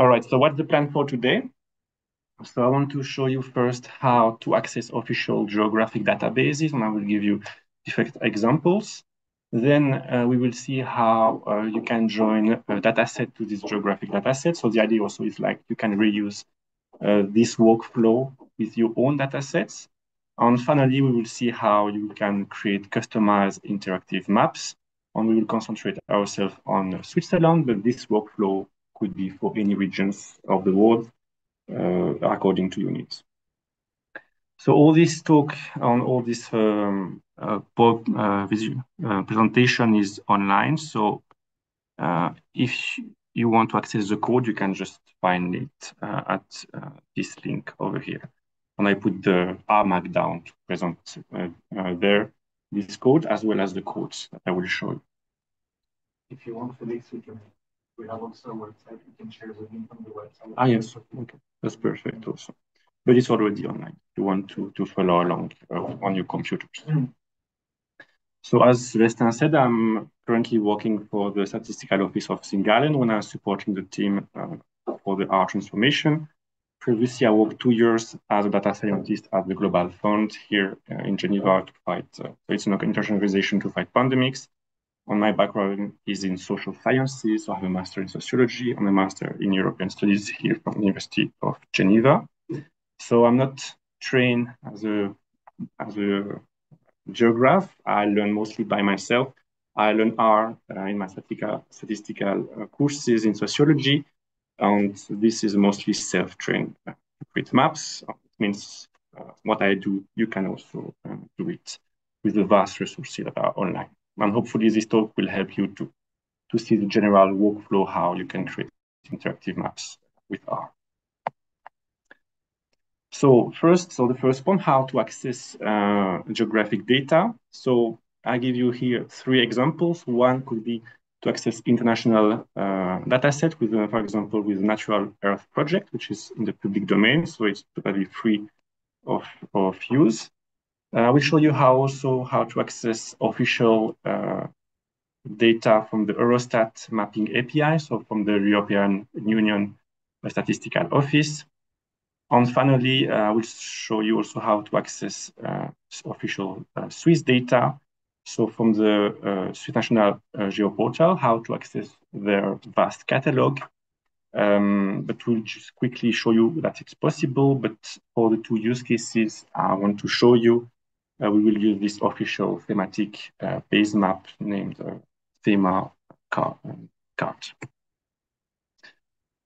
All right, so what's the plan for today? So I want to show you first how to access official geographic databases, and I will give you different examples. Then we will see how you can join a dataset to this geographic dataset. So the idea also is like you can reuse this workflow with your own datasets. And finally, we will see how you can create customized interactive maps. And we will concentrate ourselves on Switzerland, but this workflow could be for any regions of the world according to your needs. So all this talk on all this presentation is online. So if you want to access the code, you can just find it at this link over here. And I put the R markdown to present there this code as well as the codes that I will show you. If you want, Felix, we have also a website. You can share the link on the website. Ah, yes, okay, that's perfect also. But it's already online. You want to follow along on your computers. So as Westin said, I'm currently working for the Statistical Office of St. Gallen when I'm supporting the team for the R transformation. Previously, I worked 2 years as a data scientist at the Global Fund here in Geneva to fight, so it's an international organization to fight pandemics. And my background is in social sciences, so I have a master in sociology and a master in European studies here from the University of Geneva. So I'm not trained as a geograph. I learn mostly by myself. I learn R in my statistical courses in sociology, and this is mostly self-trained. With maps, it means what I do, you can also do it with the vast resources that are online. And hopefully this talk will help you to see the general workflow, how you can create interactive maps with R. So the first point, how to access geographic data. So I give you here 3 examples. One could be to access international data set with, for example, with the Natural Earth Project, which is in the public domain. So it's totally free of use. I will show you how to access official data from the Eurostat mapping API, so from the European Union Statistical Office. And finally, I will show you also how to access official Swiss data. So from the Swiss National Geoportal, how to access their vast catalog. But we'll just quickly show you that it's possible. But for the 2 use cases I want to show you, we will use this official thematic base map named thema card.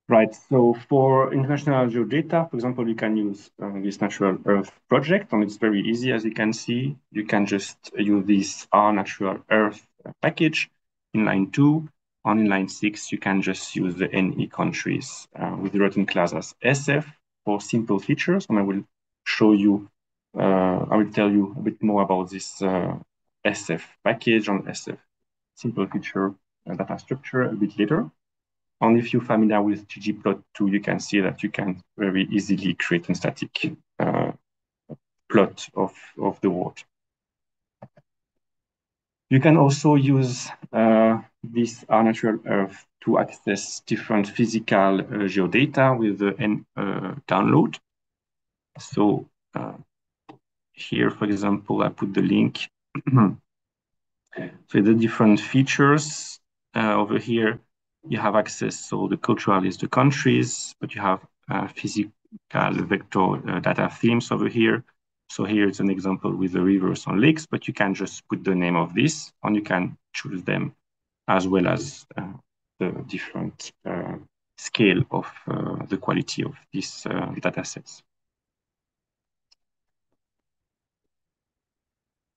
Right, so for international geodata, for example, you can use this Natural Earth project, and it's very easy, as you can see. You can just use this R Natural Earth package in line 2. On in line 6, you can just use the NE countries with the written class as SF for simple features, and I will show you, I will tell you a bit more about this SF package and SF simple feature data structure a bit later. And if you're familiar with ggplot2, you can see that you can very easily create a static plot of the world. You can also use this R Natural Earth to access different physical geodata with the download. So here, for example, I put the link. So the different features over here, you have access. So the cultural is the countries, but you have physical vector data themes over here. So here it's an example with the rivers and lakes, but you can just put the name of this and you can choose them as well as the different scale of the quality of these data sets.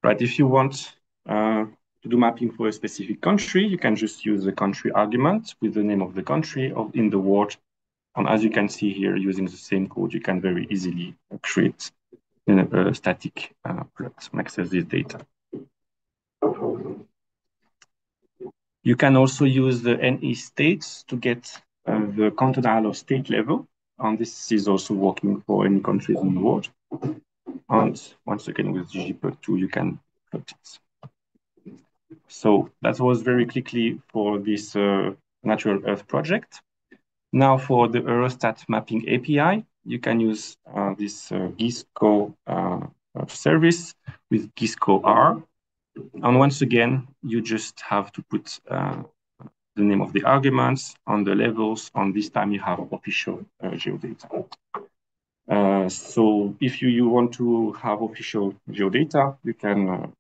Right, if you want to do mapping for a specific country, you can just use the country argument with the name of the country in the word. And as you can see here, using the same code, you can very easily create a static plot and access this data. You can also use the NE states to get the cantonal or state level. And this is also working for any countries in the world. And once again, with ggplot2, you can plot it. So that was very quickly for this Natural Earth project. Now for the Eurostat mapping API, you can use this GISCO service with GISCO R. And once again, you just have to put the name of the arguments on the levels. On this time, you have official geodata. So if you want to have official geodata, you can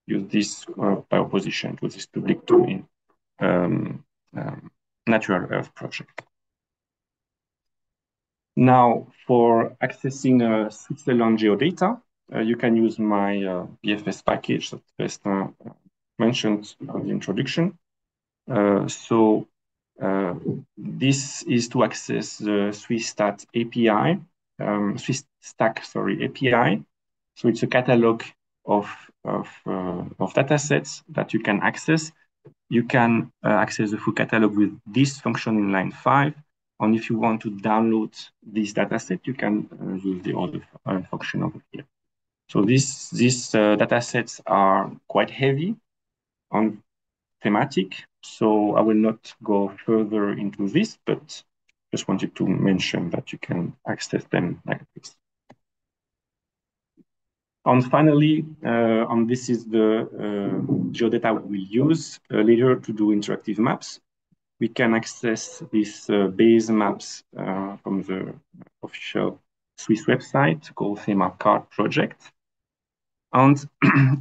use this by opposition to this public domain natural earth project. Now, for accessing Switzerland geodata, you can use my BFS package that Vestin mentioned in the introduction. So this is to access the SwissStat API, API. So it's a catalog of datasets that you can access. You can access the full catalog with this function in line 5. And if you want to download this dataset, you can use the other function over here. So these datasets are quite heavy on thematic. So I will not go further into this, but just wanted to mention that you can access them like this. And finally, this is the geodata we will use later to do interactive maps. We can access these base maps from the official Swiss website called Thema Card Project. And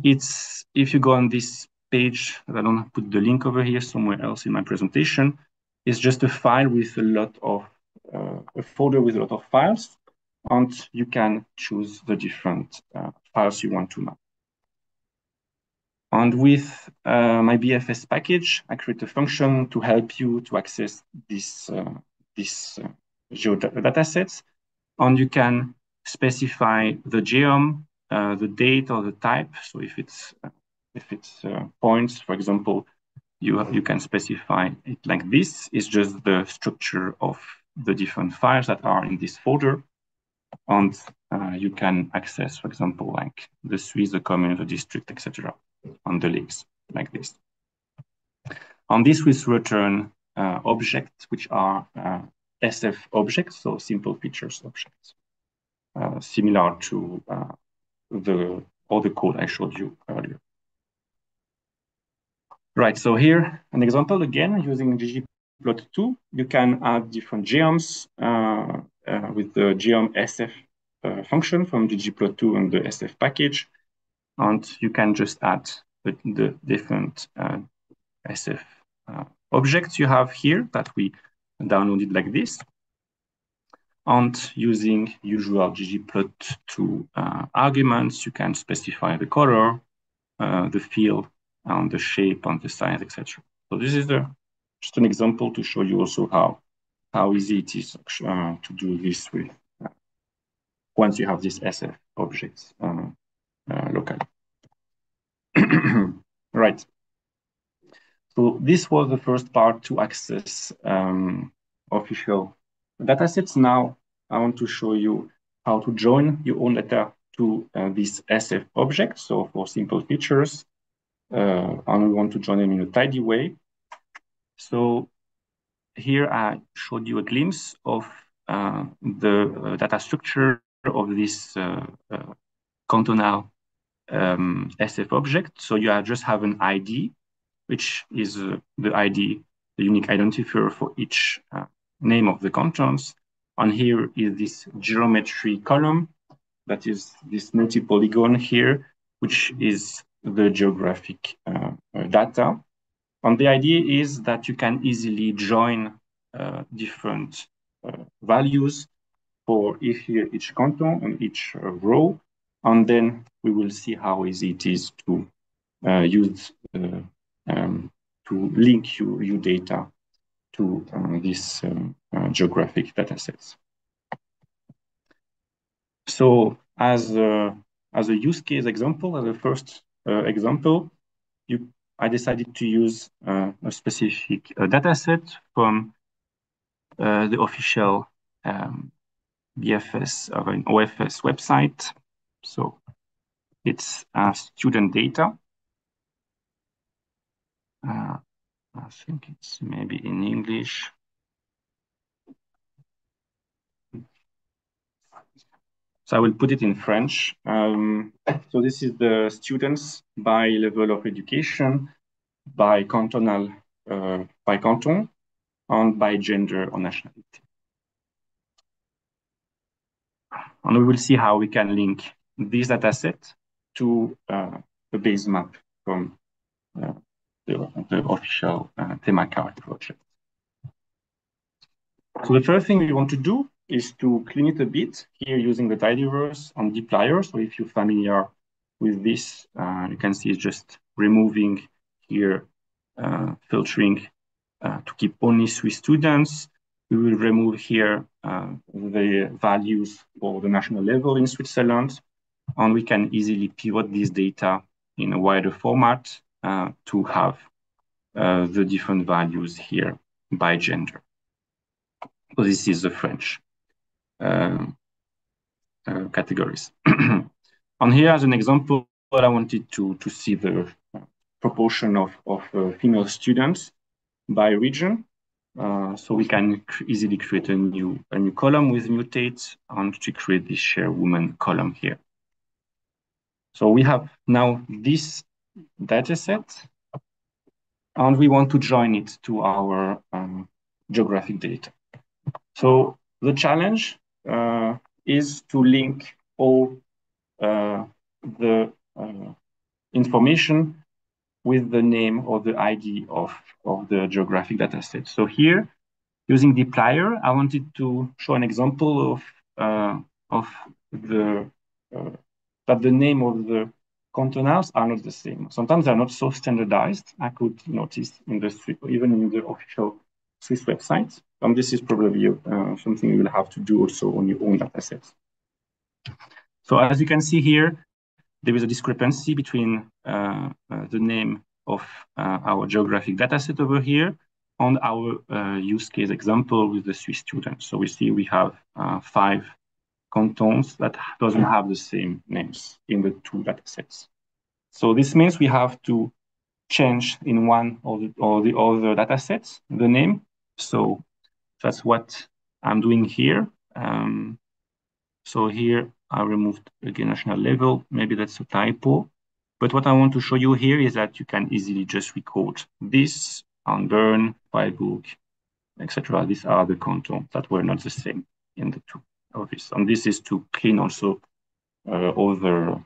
it's, if you go on this page, I don't put the link over here, somewhere else in my presentation, it's just a file with a lot of, a folder with a lot of files, and you can choose the different files you want to map. And with my BFS package, I create a function to help you to access this geodata and you can specify the geom, the date or the type. So if it's points, for example, you can specify it like this. It's just the structure of the different files that are in this folder. And you can access, for example, like the Swiss, the commune, the district, etc. on the lakes like this. On this, we return objects, which are SF objects, so simple features objects, similar to the other code I showed you earlier. Right, so here, an example again, using ggplot2, you can add different geoms with the geom SF function from ggplot2 and the SF package. And you can just add the different SF objects you have here that we downloaded like this. And using usual ggplot2 arguments, you can specify the color, the fill, and the shape, and the size, etc. So this is just an example to show you also how easy it is to do this with once you have these SF objects locally. Right. So this was the first part to access official datasets. Now I want to show you how to join your own data to this SF object. So for simple features, and we want to join them in a tidy way. So here I showed you a glimpse of the data structure of this cantonal SF object. So you just have an ID, which is the ID, the unique identifier for each name of the cantons. And here is this geometry column, that is this multi-polygon here, which is the geographic data. And the idea is that you can easily join different values for each canton and each row. And then we will see how easy it is to use to link your data to these geographic datasets. So as a use case example, as a first example, I decided to use a specific dataset from the official BFS or an OFS website. So it's student data. I think it's maybe in English. So I will put it in French. So this is the students by level of education, by cantonal, by canton, and by gender or nationality. And we will see how we can link this dataset to the base map from the official TemaCard project. So the first thing we want to do is to clean it a bit here using the tidyverse and dplyr. So if you're familiar with this, you can see it's just removing here, filtering to keep only Swiss students. We will remove here the values for the national level in Switzerland, and we can easily pivot this data in a wider format to have the different values here by gender. So this is the French categories. And here as an example, I wanted to see the proportion of female students by region. So we can easily create a new column with mutate and to create this share woman column here. So we have now this data set, and we want to join it to our geographic data. So the challenge is to link all the information with the name or the ID of the geographic data set. So here, using dplyr, I wanted to show an example of the that the name of the cantonals are not the same. Sometimes they're not so standardized. I could notice in the even in the official Swiss website. And this is probably something you will have to do also on your own datasets. So as you can see here, there is a discrepancy between the name of our geographic dataset over here and our use case example with the Swiss students. So we see we have 5 cantons that doesn't have the same names in the 2 datasets. So this means we have to change in one or the other datasets the name. So that's what I'm doing here. So here I removed again national level. Maybe that's a typo. But what I want to show you here is that you can easily just record this on Bern, Freiburg, etc. These are the cantons that were not the same in the 2 of this. And this is to clean also other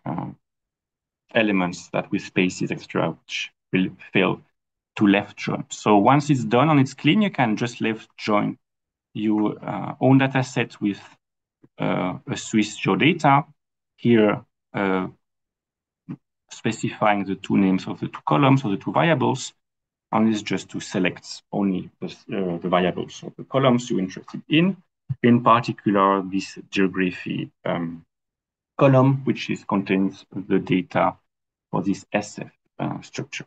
elements that with spaces, etc., which will fail to left join. So once it's done and it's clean, you can just left join your own data set with a Swiss geodata here, specifying the 2 names of the 2 columns or the 2 variables, and it's just to select only the variables of the columns you're interested in particular this geography column, which contains the data for this SF structure.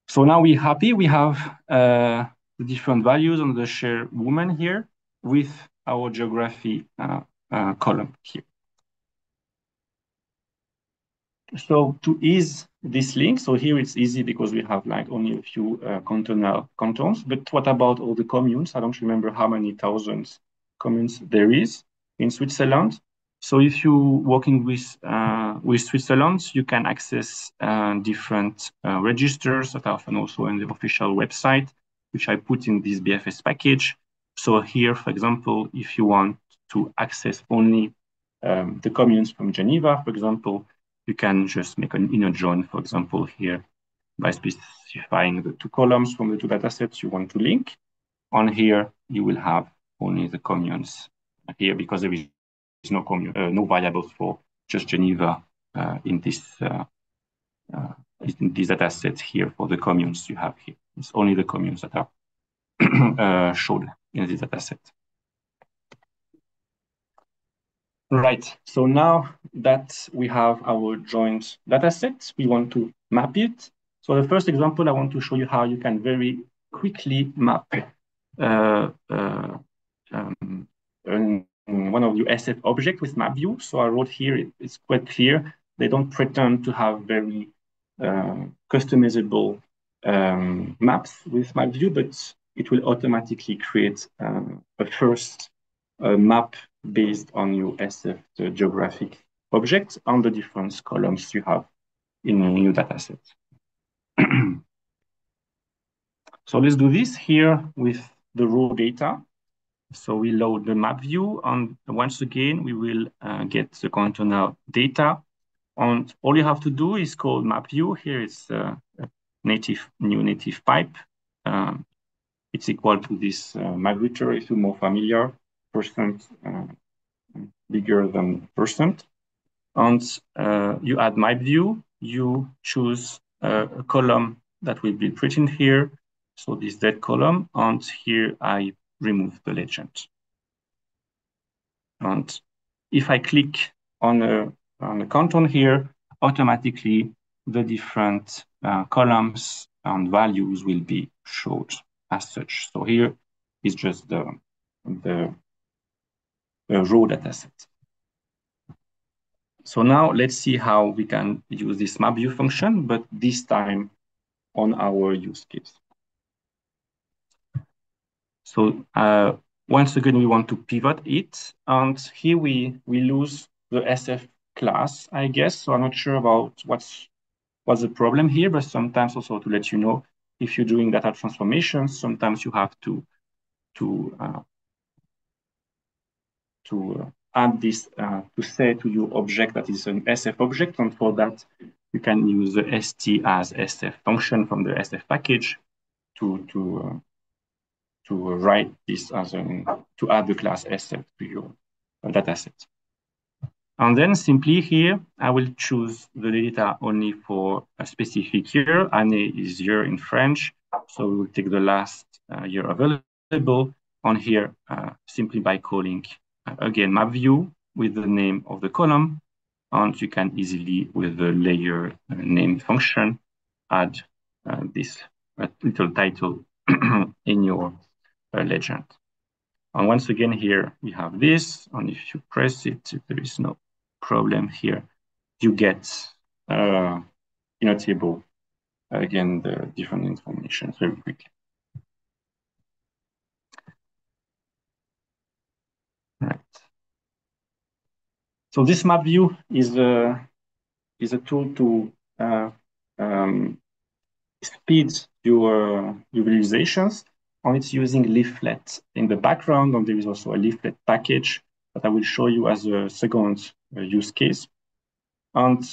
So now we're happy. We have the different values on the share woman here with our geography column here. So to ease this link, so here it's easy because we have like only a few cantonal cantons, but what about all the communes? I don't remember how many thousands communes there is in Switzerland. So if you're working with Switzerland, you can access different registers that are often also in the official website, which I put in this BFS package. So here, for example, if you want to access only the communes from Geneva, for example, you can just make an inner join, for example, here by specifying the 2 columns from the 2 datasets you want to link. On here, you will have only the communes here because there is no variables for just Geneva in this dataset here for the communes you have here. It's only the communes that are showed in this dataset. Right, so now that we have our joint dataset, we want to map it. So the first example, I want to show you how you can very quickly map one of your SF objects with map view. So I wrote here, it's quite clear. They don't pretend to have very customizable maps with map view, but it will automatically create a first map based on your SF geographic object on the different columns you have in your dataset. So let's do this here with the raw data. So we load the map view, and once again, we will get the contour data. And all you have to do is call map view. Here it's a new native pipe. It's equal to this migrator, if you're more familiar, percent bigger than percent. And you add map view, you choose a column that will be printed here. So this dead column, and here I remove the legend. And if I click on a contour here, automatically the different columns and values will be showed as such. So here is just the raw dataset. So now let's see how we can use this map view function, but this time on our use case. So once again, we want to pivot it, and here we lose the SF class, I guess. So I'm not sure about what's the problem here, but sometimes also to let you know, if you're doing data transformations, sometimes you have to add this to say to your object that is an SF object, and for that you can use the st as SF function from the SF package to write this as to add the class SF to your dataset. And then simply here, I will choose the data only for a specific year. Année is year in French. So we will take the last year available on here simply by calling, again, map view with the name of the column. And you can easily, with the layer name function, add this little title in your legend. And once again, here we have this, and if you press it, there is no problem here. You get in a table, again, the different information very quickly. Right. So this map view is a tool to speed your visualizations, and it's using leaflet in the background, and there is also a leaflet package that I will show you as a second use case. And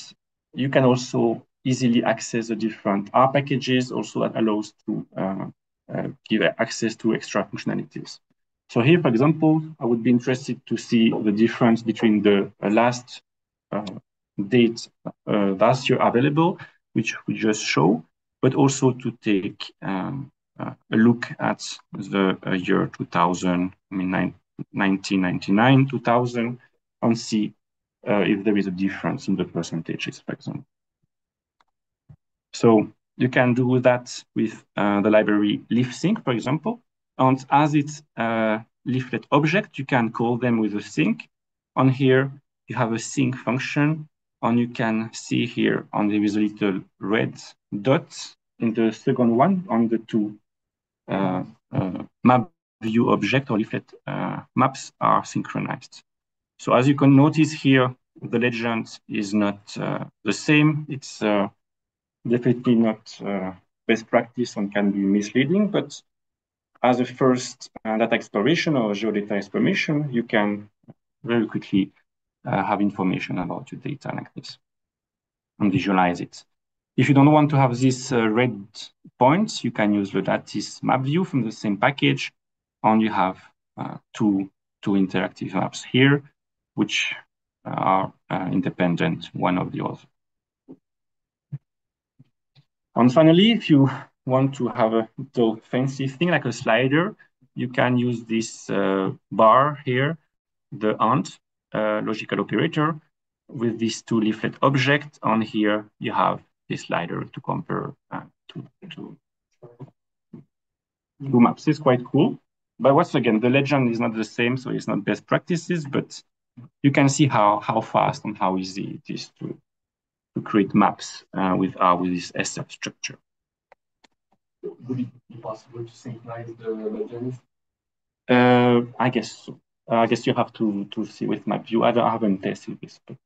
you can also easily access the different R packages, also that allows to give access to extra functionalities. So here, for example, I would be interested to see the difference between the last date last year available, which we just show, but also to take a look at the year 2000, 1999, 2000, and see if there is a difference in the percentages, for example. So you can do that with the library leafsync, for example. And as it's a leaflet object, you can call them with a sync. On here, you have a sync function, and you can see here, and there is a little red dot in the second one on the two map view object or leaflet maps are synchronized. So as you can notice here, the legend is not the same. It's definitely not best practice and can be misleading, but as a first data exploration or geodata exploration, you can very quickly have information about your data like this and visualize it. If you don't want to have these red points, you can use the Datis map view from the same package, and you have two interactive maps here, which are independent one of the other. And finally, if you want to have a little fancy thing like a slider, you can use this bar here, the AND logical operator, with these two leaflet objects. On here, you have this slider to compare two maps. It's quite cool. But once again, the legend is not the same, so it's not best practices, but you can see how fast and how easy it is to create maps with this SF structure. Would it be possible to synchronize the legends? I guess so. I guess you have to see with map view. I haven't tested this, but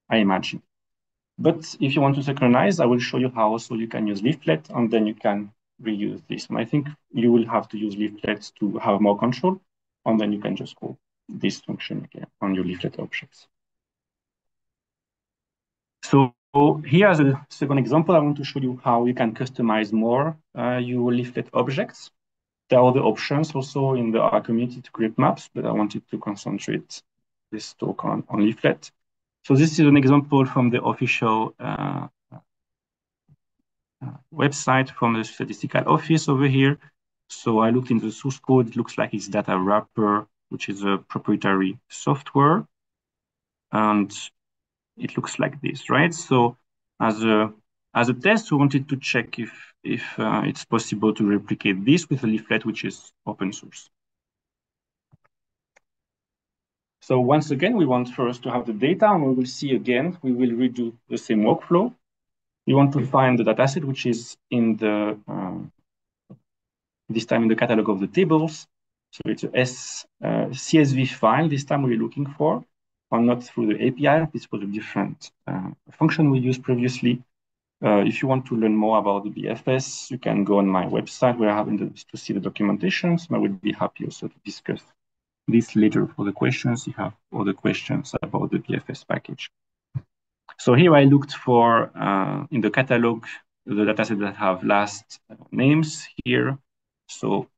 I imagine. But if you want to synchronize, I will show you how also you can use leaflet, and then you can reuse this. And I think you will have to use leaflets to have more control, and then you can just call this function again on your leaflet objects. So here as a second example, I want to show you how you can customize more your leaflet objects. There are other options also in the R community to create maps, but I wanted to concentrate this talk on leaflet. So this is an example from the official website from the statistical office over here. So I looked into the source code. It looks like it's data wrapper, which is a proprietary software. And it looks like this, right? So as a test, we wanted to check if it's possible to replicate this with a leaflet, which is open source. So once again, we want first to have the data, and we will see again, we will redo the same workflow. We want to find the dataset, which is in the, this time in the catalog of the tables. So it's a CSV file, this time we're looking for, and not through the API. This was a different function we used previously. If you want to learn more about the BFS, you can go on my website where I have to see the documentation. So I would be happy also to discuss this later for the questions. You have other questions about the BFS package. So here I looked for, in the catalog, the dataset that have last names here. So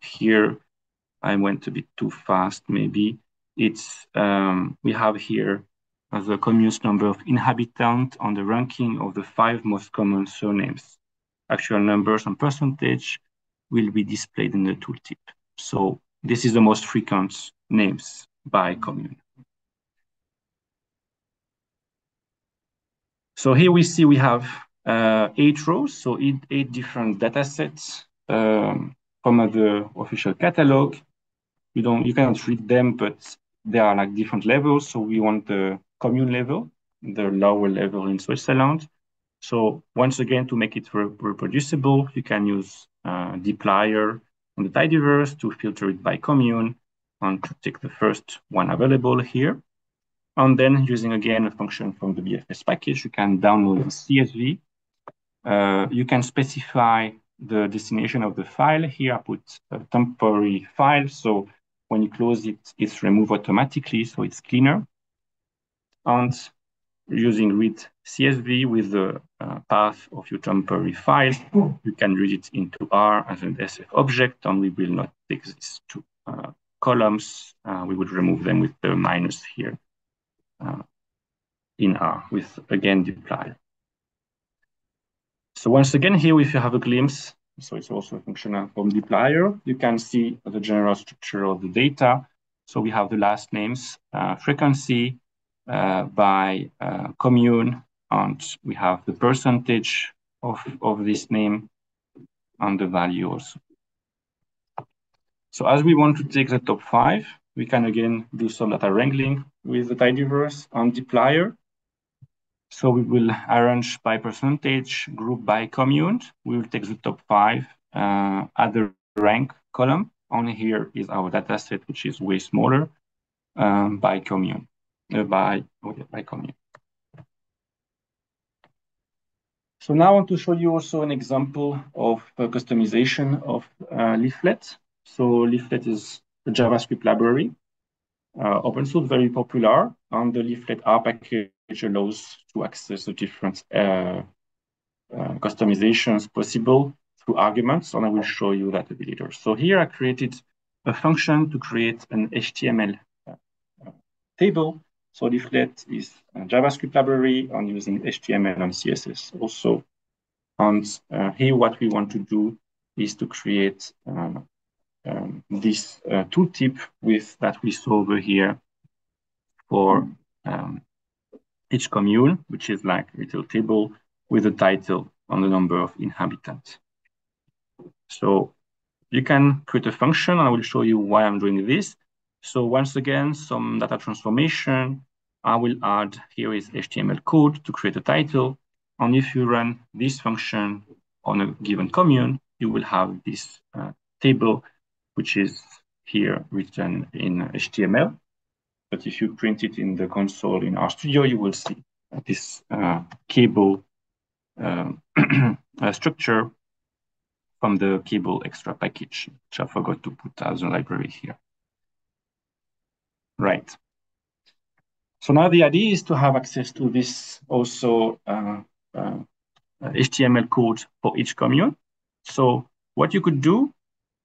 here I went a bit too fast, maybe. It's, we have here the commune's number of inhabitants on the ranking of the 5 most common surnames. Actual numbers and percentage will be displayed in the tooltip. So this is the most frequent names by commune. So here we see we have 8 rows, so 8 different data sets from the official catalog. You cannot read them, but they are like different levels. So we want the commune level, the lower level in Switzerland. So once again, to make it reproducible, you can use dplyr on the tidyverse to filter it by commune and to take the first one available here. And then using again a function from the BFS package, you can download the CSV. You can specify the destination of the file. Here I put a temporary file. So when you close it, it's removed automatically, so it's cleaner. And using read CSV with the path of your temporary file, you can read it into R as an SF object, and we will not take these two columns. We would remove them with the minus here in R with, again, dplyr. So once again, here, if you have a glimpse, so it's also a function from dplyr, you can see the general structure of the data. So we have the last names, frequency by commune, and we have the percentage of this name and the value also. So as we want to take the top 5, we can again do some data wrangling with the tidyverse and dplyr. So we will arrange by percentage, group by commune. We will take the top 5 at the rank column. Only here is our data set, which is way smaller by commune. By commune. So now I want to show you also an example of customization of leaflet. So leaflet is a JavaScript library, open source, very popular, and the leaflet R package allows to access the different customizations possible through arguments, and I will show you that a bit later. So here I created a function to create an HTML table. So leaflet is a JavaScript library and using HTML and CSS also. And here what we want to do is to create this tooltip with that we saw over here for each commune, which is like a little table with a title on the number of inhabitants. So you can create a function, and I will show you why I'm doing this. So once again, some data transformation. I will add, here is HTML code to create a title. And if you run this function on a given commune, you will have this table, which is here written in HTML. But if you print it in the console in RStudio, you will see this cable structure from the cable extra package, which I forgot to put as a library here. Right. So now the idea is to have access to this also HTML code for each commune. So what you could do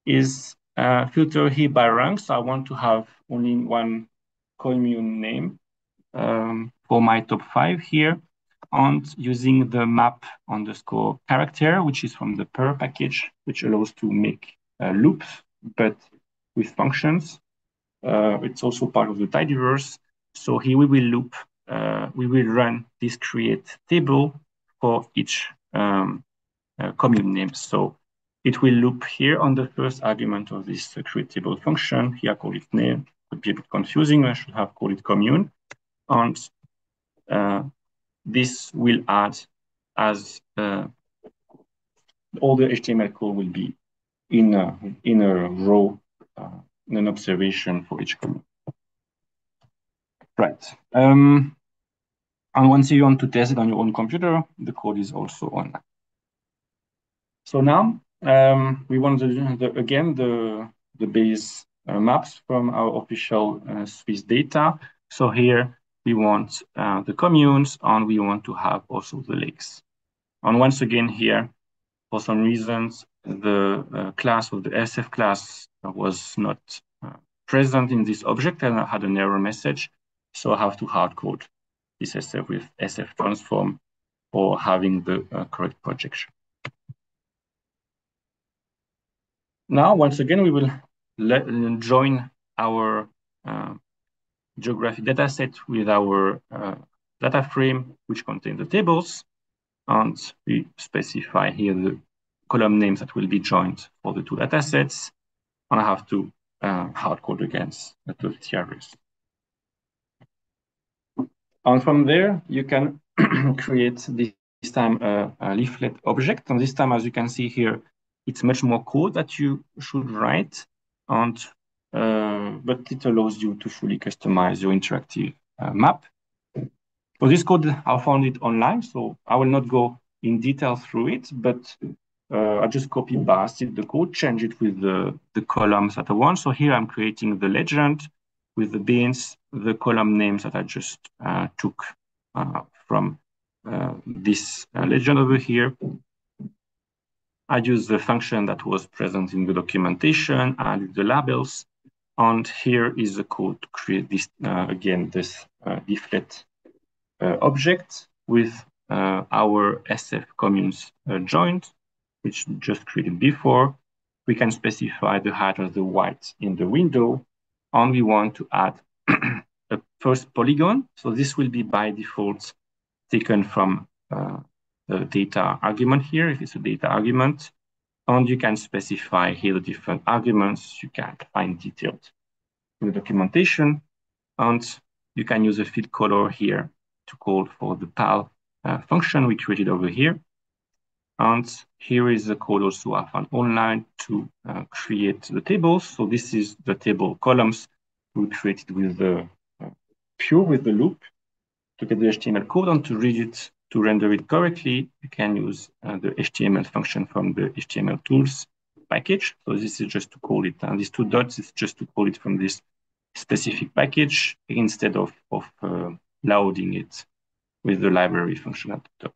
is filter here by rank. So I want to have only one commune name for my top 5 here, and using the map underscore character, which is from the per package, which allows to make loops, but with functions. It's also part of the tidyverse. So here we will loop, we will run this create table for each commune name. So it will loop here on the first argument of this create table function. Here I call it name, could be a bit confusing. I should have called it commune. And this will add as all the HTML code will be in a row, in an observation for each commune. Right. And once you want to test it on your own computer, the code is also online. So now we want to do again the base maps from our official Swiss data. So here we want the communes, and we want to have also the lakes. And once again here, for some reasons, the class of the SF class was not present in this object, and I had an error message. So I have to hardcode this SF with SF transform for having the correct projection. Now, once again, we will join our geographic data set with our data frame, which contains the tables. And we specify here the column names that will be joined for the two data sets. And I have to hardcode against the TRS. And from there, you can create this time a leaflet object. And this time, as you can see here, it's much more code that you should write, and but it allows you to fully customize your interactive map. So this code, I found it online, so I will not go in detail through it, but I just copy pasted the code, change it with the columns that I want. So here I'm creating the legend with the bins, the column names that I just took from this legend over here. I use the function that was present in the documentation, added the labels, and here is the code to create this, again, this leaflet object with our SF communes joined, which just created before. We can specify the height of the white in the window, and we want to add a first polygon. So this will be by default taken from the data argument here, if it's a data argument. And you can specify here the different arguments. You can find detailed in the documentation. And you can use a field color here to call for the PAL function we created over here. And here is the code also I found online to create the tables. So this is the table columns we created with the pure with the loop to get the HTML code, and to read it, to render it correctly, you can use the HTML function from the HTML tools package. So this is just to call it, and these two dots is just to call it from this specific package instead of loading it with the library function at the top.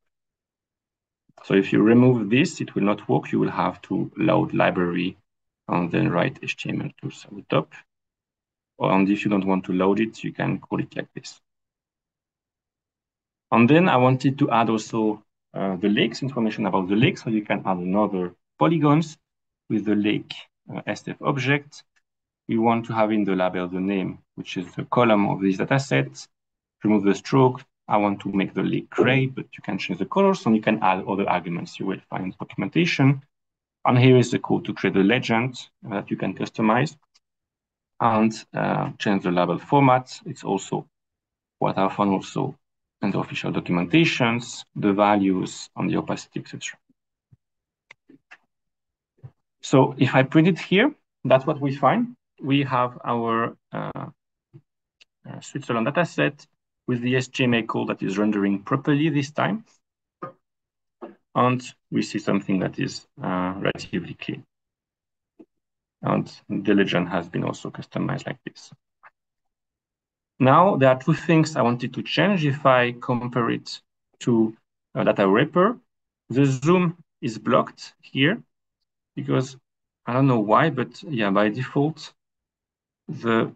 So if you remove this, it will not work. You will have to load library and then write HTML tools at the top. And if you don't want to load it, you can call it like this. And then I wanted to add also the lakes, information about the lake. So you can add another polygons with the lake SF object. We want to have in the label the name, which is the column of this data set. Remove the stroke. I want to make the lake gray, but you can change the colors, and you can add other arguments you will find in documentation. And here is the code to create the legend that you can customize and change the label format. It's also what I found also in the official documentations, the values and the opacity, etc. So if I print it here, that's what we find. we have our Switzerland dataset with the SGMA code that is rendering properly this time. And we see something that is relatively clean. And the legend has been also customized like this. Now, there are two things I wanted to change if I compare it to a data wrapper. The zoom is blocked here because I don't know why, but yeah, by default, the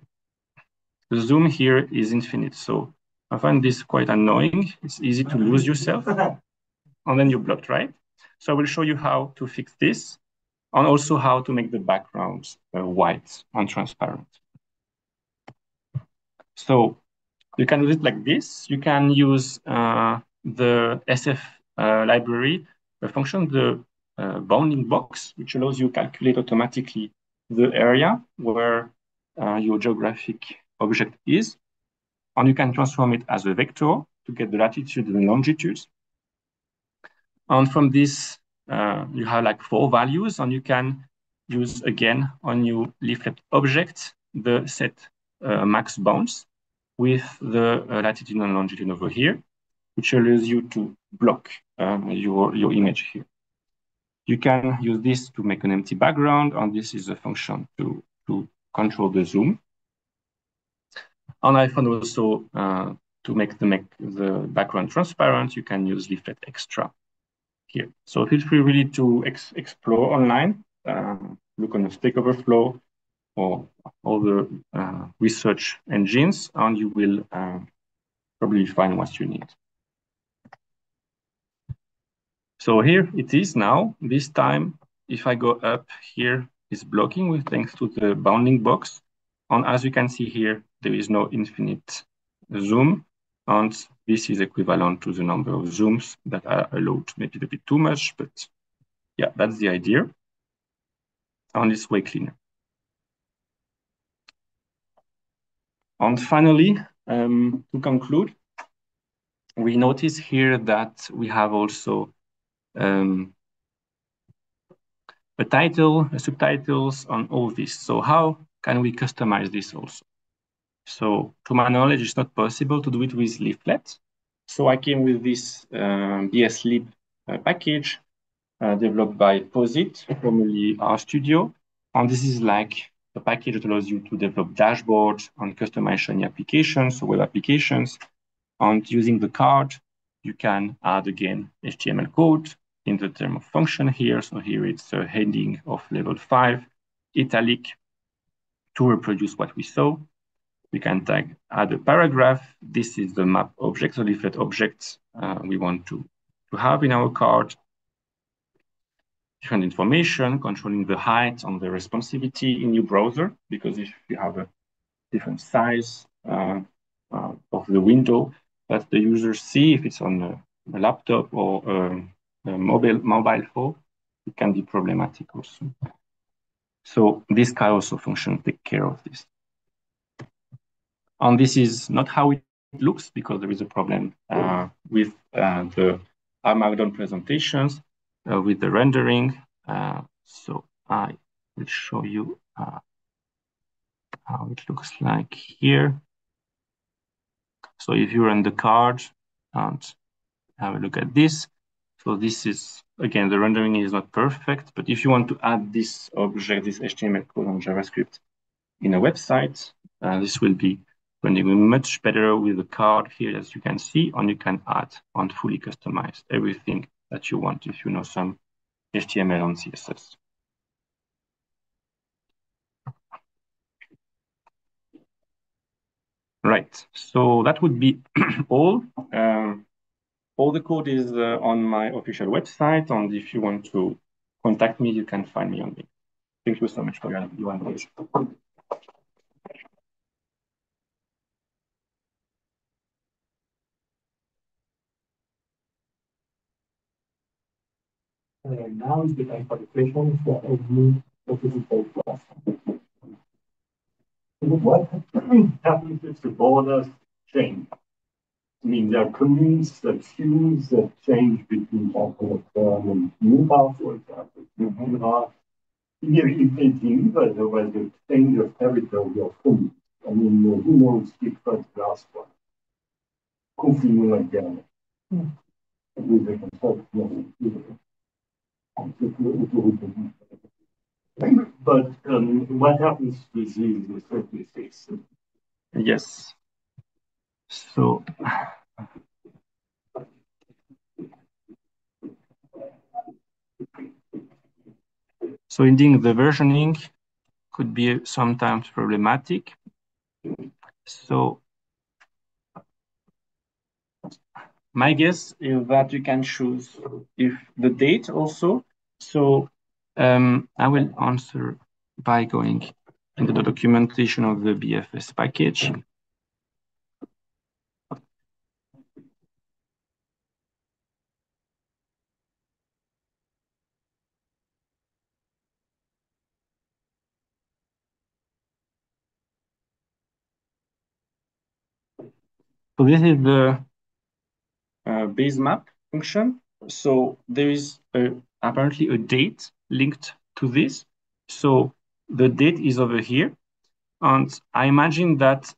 zoom here is infinite. So I find this quite annoying. It's easy to lose yourself and then you're blocked, right? So I will show you how to fix this and also how to make the background white and transparent. So you can do it like this. You can use the SF library function, the bounding box, which allows you to calculate automatically the area where your geographic object is. And you can transform it as a vector to get the latitude and longitude. And from this, you have like 4 values, and you can use again on your leaflet object the set max bounds with the latitude and longitude over here, which allows you to block your image here. You can use this to make an empty background, and this is a function to control the zoom. And I found also to make the background transparent, you can use leaflet extra here. So feel free really to explore online, look on the Stack Overflow or all the research engines, and you will probably find what you need. So here it is now. This time, if I go up here, it's blocking with thanks to the bounding box. And as you can see here, there is no infinite zoom. And this is equivalent to the number of zooms that are allowed. Maybe a bit too much, but yeah, that's the idea. And it's way cleaner. And finally, to conclude, we notice here that we have also a title, subtitles on all this. So how can we customize this also? So to my knowledge, it's not possible to do it with leaflet. So I came with this BSLib package developed by POSIT, formerly RStudio. And this is like a package that allows you to develop dashboards and customize Shiny applications, so web applications. And using the card, you can add again HTML code in the term of function here. So here it's a heading of level 5, italic, to reproduce what we saw. We can add a paragraph. This is the map object, the leaflet objects we want to have in our card. Different information, controlling the height and the responsivity in your browser, because if you have a different size of the window that the users see, if it's on a laptop or a mobile phone, it can be problematic also. So this kind also function take care of this. And this is not how it looks, because there is a problem with the Markdown presentations with the rendering. So I will show you how it looks like here. So if you run the card and have a look at this, so this is, again, the rendering is not perfect, but if you want to add this object, this HTML code on JavaScript in a website, this will be running much better with the card here, as you can see, and you can add and fully customize everything that you want if you know some HTML and CSS. Right, so that would be all. All the code is on my official website, and if you want to contact me, you can find me on LinkedIn. Thank you so much for your attention. Now is the time for the question for every participant class. What happens if the borders change? I mean, there are communes that choose that change between New for example. Here in painting, but there was the change of territory of communities. I mean, who knows if that's the last one? Confinement again. With the construction but what happens with the surface? Yes. So, so indeed, the versioning could be sometimes problematic. So my guess is that you can choose if the date also. So I will answer by going into the documentation of the BFS package. So this is the base map function. So there is apparently a date linked to this. So the date is over here. And I imagine that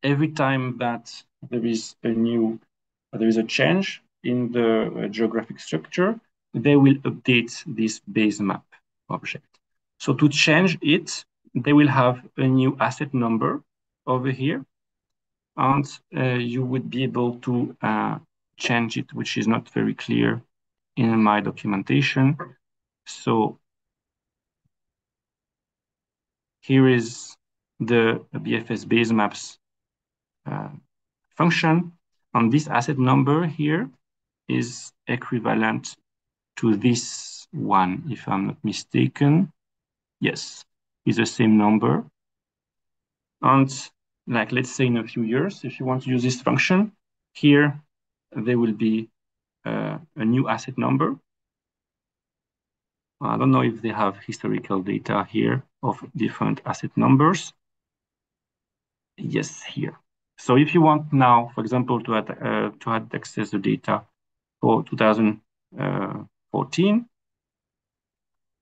every time that there is a change in the geographic structure, they will update this base map object. So to change it, they will have a new asset number over here, and you would be able to change it, which is not very clear in my documentation. So here is the BFS base maps function, and this asset number here is equivalent to this one, if I'm not mistaken. Yes, it's the same number. And like, let's say in a few years, if you want to use this function, here there will be a new asset number. I don't know if they have historical data here of different asset numbers. Yes, here. So if you want now, for example, to access the data for 2014,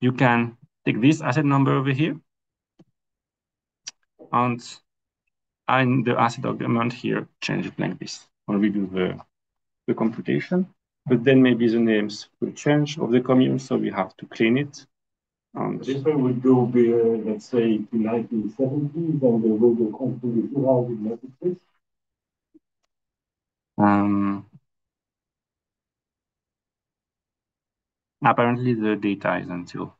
you can take this asset number over here, and the asset argument here, change it like this. When we do the computation, but then maybe the names will change of the commune, so we have to clean it. And this one would go, let's say, to 1970s, and they will go completely 2006. Apparently, the data is until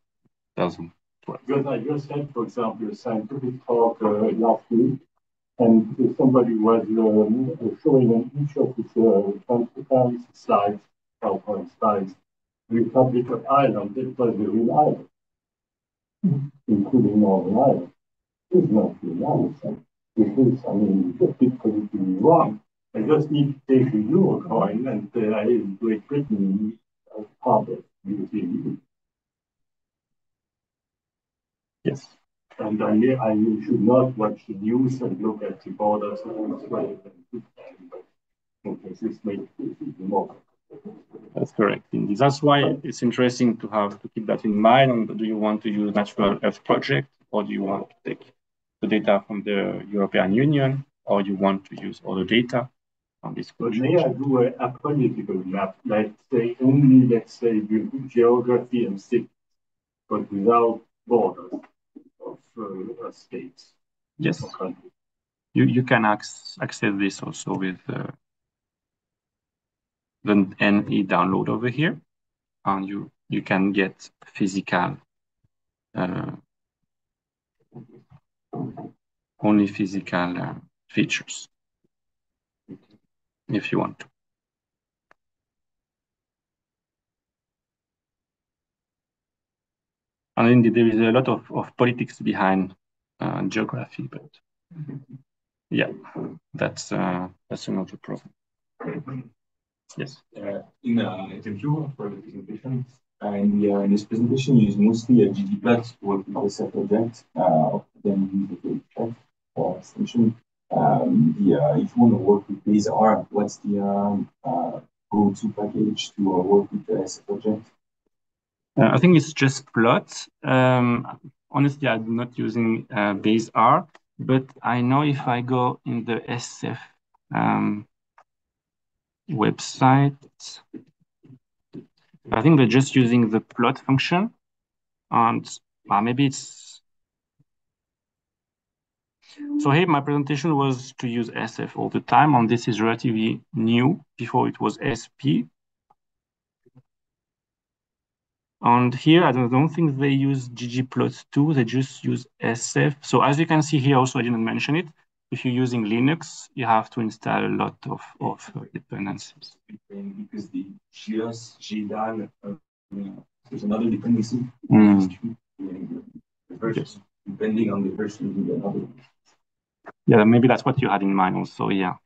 2012. Because I just had, for example, a scientific talk last week, and somebody was showing on each of his slides, PowerPoint slides, the Republic of Ireland. It was the real island, including Northern Ireland. It's not real Ireland. It is, I mean, just it could be wrong. I just need to take a euro coin and Great Britain as part of the European Union. Yes. And I should not watch the news and look at the borders and this makes it more. That's correct. Indeed. That's why it's interesting to keep that in mind. And do you want to use Natural Earth Project, or do you want to take the data from the European Union, or you want to use other data on this? But may I do a political map, let's say only, let's say, geography and cities, but without borders of states? Yes. You can access this also with the NE download over here, and you can get physical, only physical features if you want to. And indeed, there is a lot of politics behind geography, but yeah, that's another problem. Yes. In thank you for the presentation. In this presentation, you use mostly a ggplot to work with the set project, then use the check or extension. If you want to work with base R, what's the go-to package to work with the set project? I think it's just plot. Honestly, I'm not using base R, but I know if I go in the SF website, I think they're just using the plot function, and maybe it's. So here my presentation was to use SF all the time, and this is relatively new. Before it was SP. And here, I don't think they use ggplot2, they just use SF. So as you can see here, also I didn't mention it, if you're using Linux, you have to install a lot of dependencies. Because the GS, GDAL, there's another dependency. The version, depending on the version, another. Yeah, maybe that's what you had in mind also. Yeah.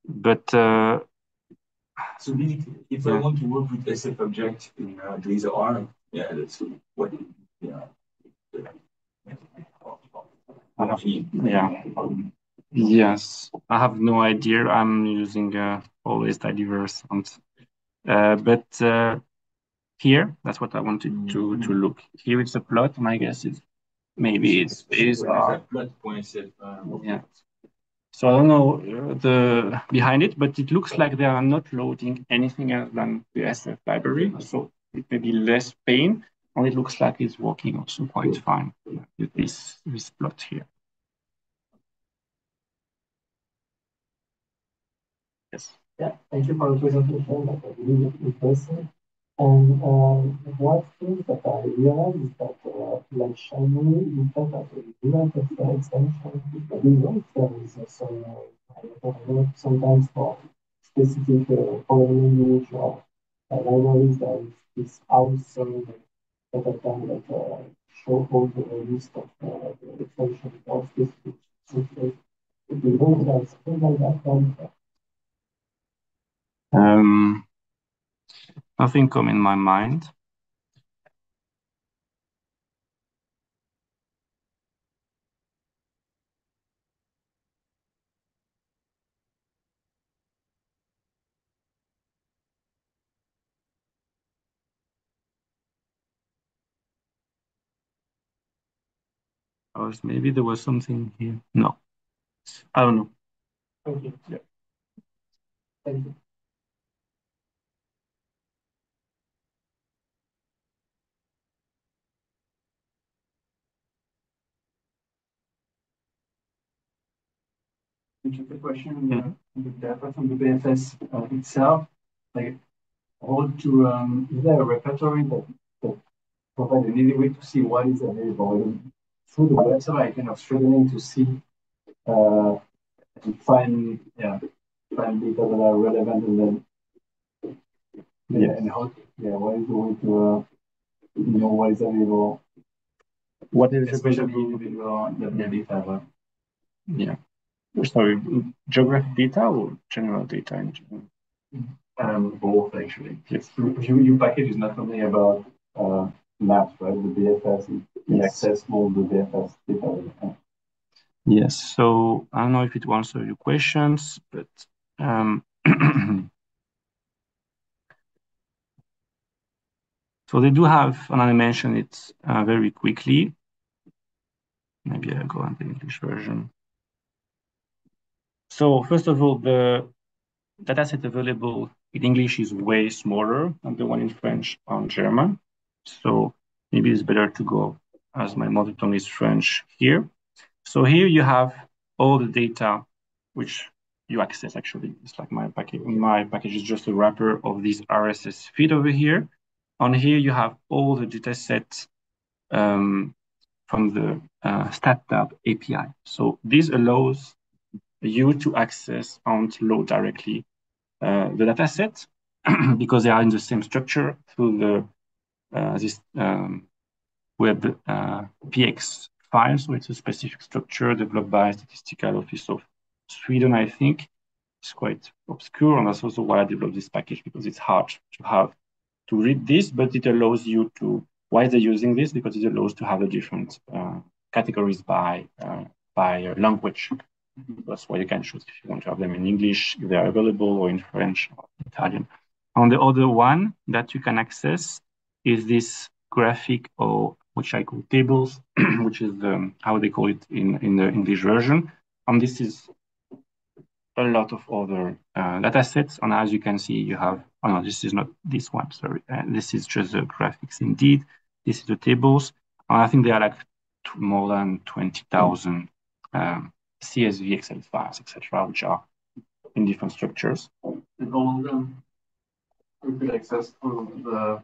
But so if I want to work with SF object in Laser R, that's what. Yes, I have no idea. I'm using always tidyverse, but here that's what I wanted to look. Here it's a plot. My guess is maybe it's yeah. So I don't know the behind it, but it looks like they are not loading anything else than the SF library. So it may be less pain, and it looks like it's working also quite fine with this plot here. Yes. Yeah, thank you for the presentation. That was really impressive. And one thing that I realized is that, like Shiny, in fact, that we do not have extension. We know there is some, sometimes for specific programming language or libraries, there is this also that I can show all the list of the extensions or specific features. We don't have something like that from Nothing come in my mind. Or maybe there was something here. No, I don't know. Thank you. Yeah. Thank you. The question the data from the BFS itself, like how to is there a repertory that provide an easy way to see what is available through the website? I kind of struggling to see and find data that are relevant and then and how what is the way to know what is available. What is especially individual data? Yeah. Sorry, geographic data or general data in general? Both actually. Yes. Your package is not only about maps, right? The BFS is accessible, the BFS data. Yes. So I don't know if it will answer your questions, but so they do have, and I mentioned it very quickly. Maybe I'll go on the English version. So first of all, the dataset available in English is way smaller than the one in French and German. So maybe it's better to go, as my mother tongue is French, here. So here you have all the data which you access actually. It's like my package. My package is just a wrapper of this RSS feed over here. On here you have all the data sets from the StatTab API. So this allows you to access and load directly the dataset because they are in the same structure through the this web PX file. So it's a specific structure developed by Statistical Office of Sweden, I think. It's quite obscure, and that's also why I developed this package, because it's hard to read this, but it allows you to. Why they're using this? Because it allows to have the different categories by language. That's why you can choose if you want to have them in English, if they are available, or in French or Italian. On the other one that you can access, is this graphic, or which I call tables, which is how they call it in the English version. And this is a lot of other data sets. And as you can see, you have, oh no, this is not this one, sorry. This is just the graphics indeed. This is the tables. And I think they are like more than 20,000 CSV, Excel files, etc., which are in different structures. And all of them we could access through the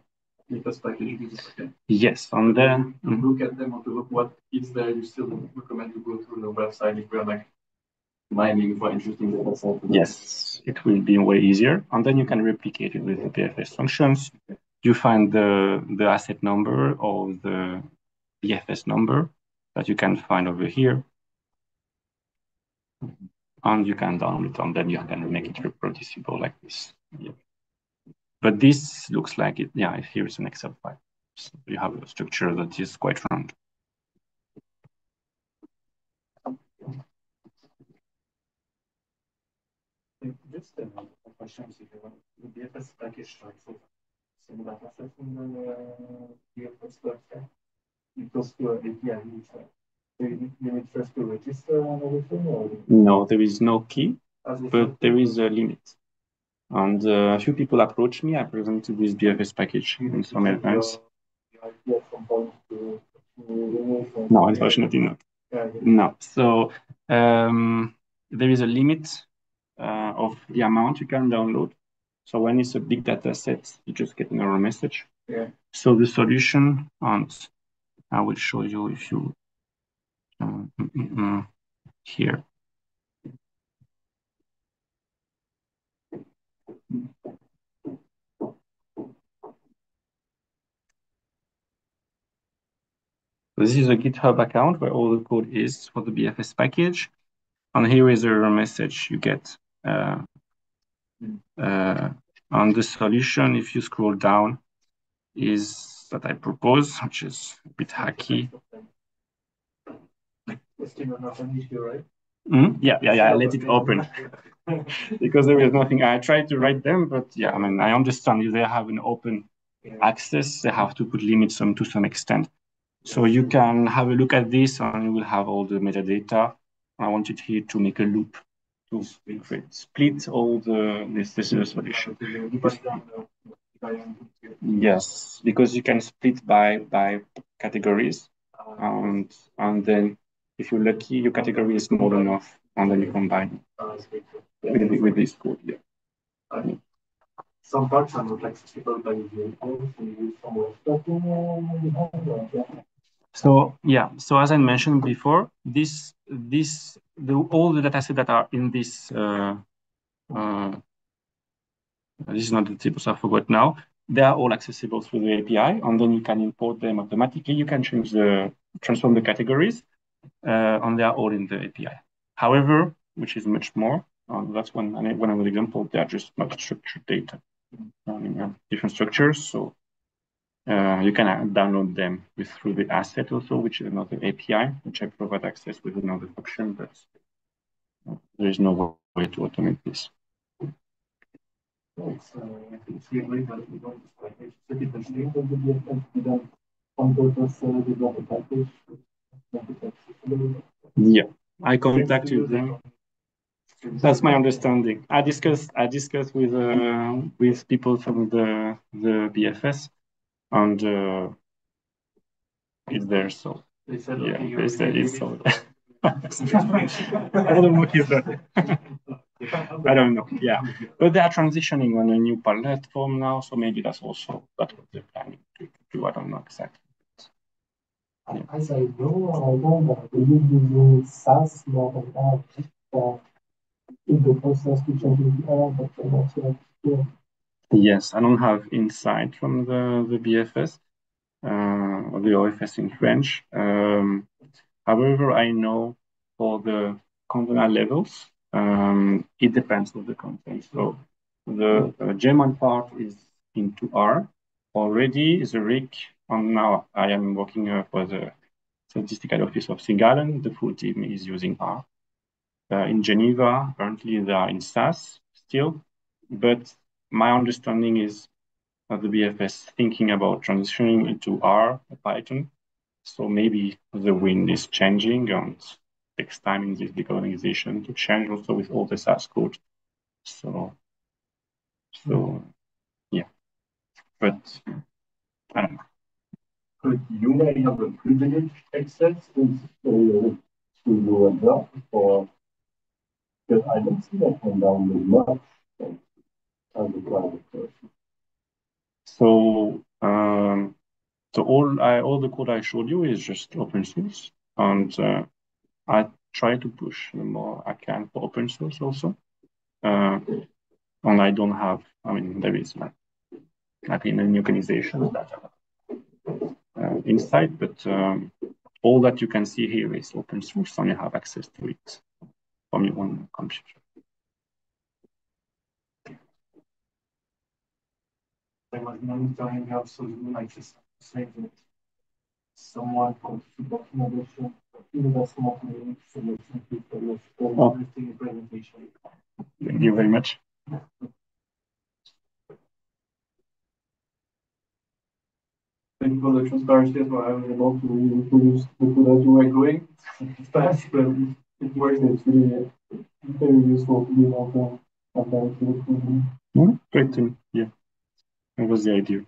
latest package. Okay. Yes, and then to look at them or to look what is there, you still recommend to go through the website if we're like mining for interesting data sets. Yes, it will be way easier. And then you can replicate it with the BFS functions. You find the asset number or the BFS number that you can find over here. And you can download it, and then you can make it reproducible like this. Yeah. But this looks like it, yeah, here is an Excel file. So you have a structure that is quite round. Just a question, if you want the BFS package, like some data sets in the BFS website, it goes to an API. So you need first to register and everything, or? No, there is no key, but there is a limit. And a few people approached me. I presented this BFS package in some events. No, unfortunately not. No. So there is a limit of the amount you can download. So when it's a big data set, you just get an error message. Yeah. So the solution, and I will show you if you here. This is a GitHub account where all the code is for the BFS package. And here is a message you get. On the solution, if you scroll down, is that I propose, which is a bit hacky. Yeah, I let it open because there is nothing. I tried to write them, but yeah, I mean, I understand if they have an open access, they have to put limits to some extent. So you can have a look at this and you will have all the metadata. I wanted here to make a loop to split all this is a solution. Yes, because you can split by categories, and then if you're lucky, your category is small enough, and then you combine with this code. Yeah. Some parts are not accessible by the So yeah, so as I mentioned before, all the datasets that are in this this is not the tables, I forgot now. They are all accessible through the API, and then you can import them automatically. You can transform the categories, and they are all in the API. However, which is much more, that's one other example. They are just not structured data, different structures. So you can download them through the asset also, which is another API, which I provide access with another function, but there is no way to automate this. Yeah, I contacted them. That's my understanding. I discussed with people from the BFS, and it's there. So they said, yeah, okay, they said it's so. I don't know if I don't know. Yeah, but they are transitioning on a new platform now, so maybe that's also what they're planning to do. I don't know exactly. Yeah. As I know that we use SaaS more than that. In the process to change the but not yet. Yes, I don't have insight from the BFS or the OFS in French. However, I know for the container levels, it depends on the content. So the German part is into R already. The RIC, and now I am working for the statistical office of Singalen. The full team is using R. In Geneva, currently they are in SAS still, but my understanding is the BFS thinking about transitioning into R or Python. So maybe the wind is changing and takes time in this big organization to change also with all the SaaS code. So yeah, but I don't know. Could you may have a privileged access to your job, or because I don't see that one download much as a private person. So all the code I showed you is just open source, and I try to push the more I can for open source also. And I don't have, I mean, there is like in any organization that inside, but all that you can see here is open source, and you have access to it from your own computer. I was monitoring absolutely like just saying that someone contributed documentation, investment solution to the presentation. Thank you very much. Thank you for the transparency as well. I was able to reproduce the code as you were going. It's fast, but it works. It's really very useful to be able to compare it to the code. Great. Yeah, that was the idea.